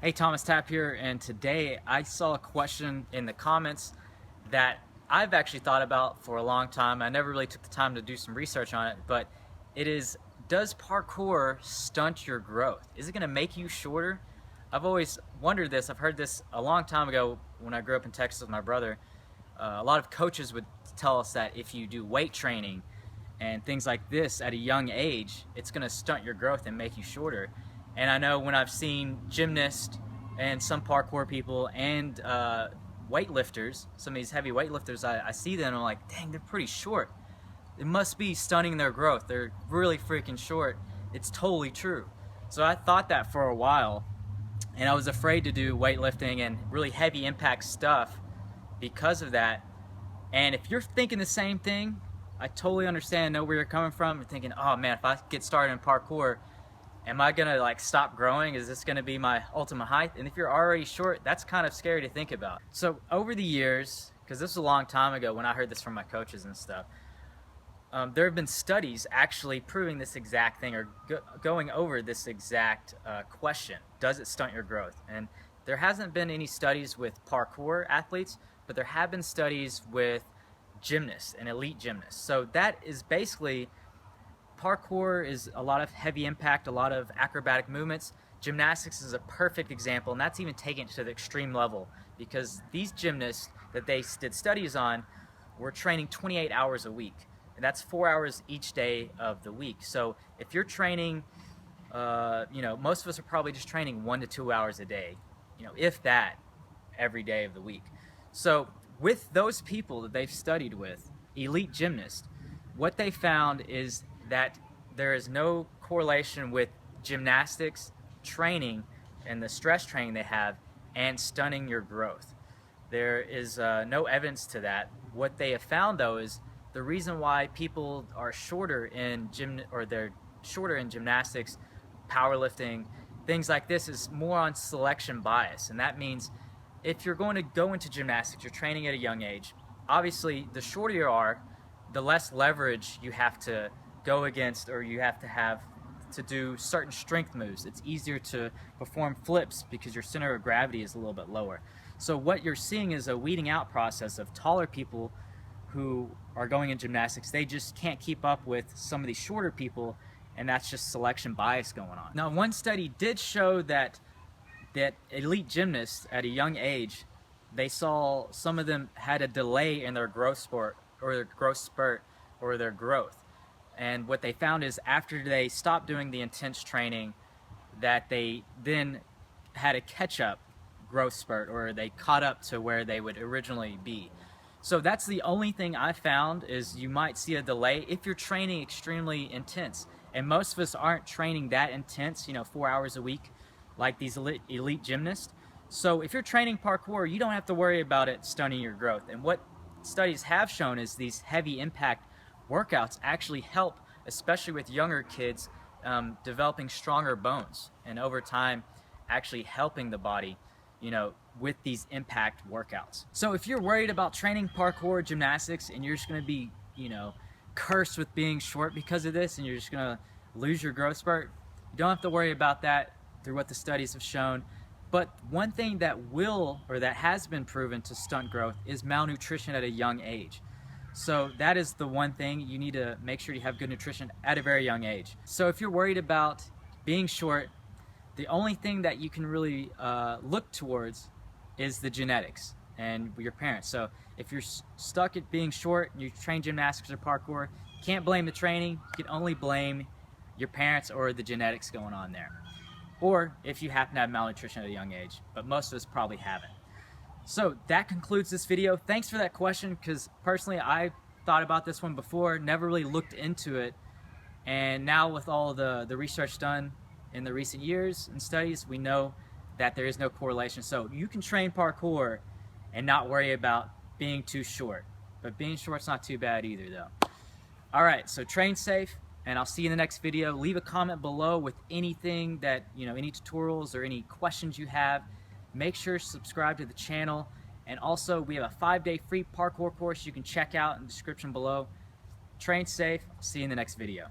Hey, Thomas Tapp here, and today I saw a question in the comments that I've actually thought about for a long time. I never really took the time to do some research on it, but it is, does parkour stunt your growth? Is it going to make you shorter? I've always wondered this. I've heard this a long time ago when I grew up in Texas with my brother. A lot of coaches would tell us that if you do weight training and things like this at a young age, it's going to stunt your growth and make you shorter. And I know when I've seen gymnasts and some parkour people and weightlifters, some of these heavy weightlifters, I see them and I'm like, dang, they're pretty short. It must be stunting their growth. They're really freaking short. It's totally true. So I thought that for a while, and I was afraid to do weightlifting and really heavy impact stuff because of that. And if you're thinking the same thing, I totally understand, know where you're coming from. You're thinking, oh man, if I get started in parkour, am I gonna like stop growing? Is this gonna be my ultimate height? And if you're already short, that's kind of scary to think about. So over the years, because this was a long time ago when I heard this from my coaches and stuff, there have been studies actually proving this exact thing, or going over this exact question. Does it stunt your growth? And there hasn't been any studies with parkour athletes, but there have been studies with gymnasts and elite gymnasts. So that is basically, parkour is a lot of heavy impact, a lot of acrobatic movements. Gymnastics is a perfect example, and that's even taken it to the extreme level, because these gymnasts that they did studies on were training 28 hours a week, and that's 4 hours each day of the week. So if you're training, most of us are probably just training 1 to 2 hours a day, if that, every day of the week. So with those people that they've studied with, elite gymnasts, what they found is that there is no correlation with gymnastics training and the stress training they have and stunning your growth. There is no evidence to that. What they have found, though, is the reason why people are shorter in they're shorter in gymnastics, powerlifting, things like this, is more on selection bias. And that means if you're going to go into gymnastics, you're training at a young age, obviously the shorter you are, the less leverage you have to go against, or you have to do certain strength moves. It's easier to perform flips because your center of gravity is a little bit lower. So what you're seeing is a weeding out process of taller people who are going in gymnastics. They just can't keep up with some of these shorter people, and that's just selection bias going on. Now, one study did show that elite gymnasts at a young age, they saw some of them had a delay in their growth spurt or their growth. And what they found is after they stopped doing the intense training, that they then had a catch-up growth spurt, or they caught up to where they would originally be. So that's the only thing I found, is you might see a delay if you're training extremely intense. And most of us aren't training that intense, 4 hours a week, like these elite gymnasts. So if you're training parkour, you don't have to worry about it stunning your growth. And what studies have shown is these heavy impact workouts actually help, especially with younger kids, developing stronger bones, and over time actually helping the body, with these impact workouts. So if you're worried about training parkour gymnastics and you're just going to be, cursed with being short because of this, and you're just going to lose your growth spurt, you don't have to worry about that through what the studies have shown. But one thing that has been proven to stunt growth is malnutrition at a young age. So that is the one thing. You need to make sure you have good nutrition at a very young age. So if you're worried about being short, the only thing that you can really look towards is the genetics and your parents. So if you're stuck at being short and you train gymnastics or parkour, you can't blame the training. You can only blame your parents or the genetics going on there. Or if you happen to have malnutrition at a young age, but most of us probably haven't. So that concludes this video. Thanks for that question, because personally I thought about this one before, never really looked into it, and now with all the research done in the recent years and studies, we know that there is no correlation. So you can train parkour and not worry about being too short, but being short's not too bad either though. Alright, so train safe, and I'll see you in the next video. Leave a comment below with anything that, any tutorials or any questions you have. Make sure to subscribe to the channel, and also we have a 5-day free parkour course you can check out in the description below. Train safe. See you in the next video.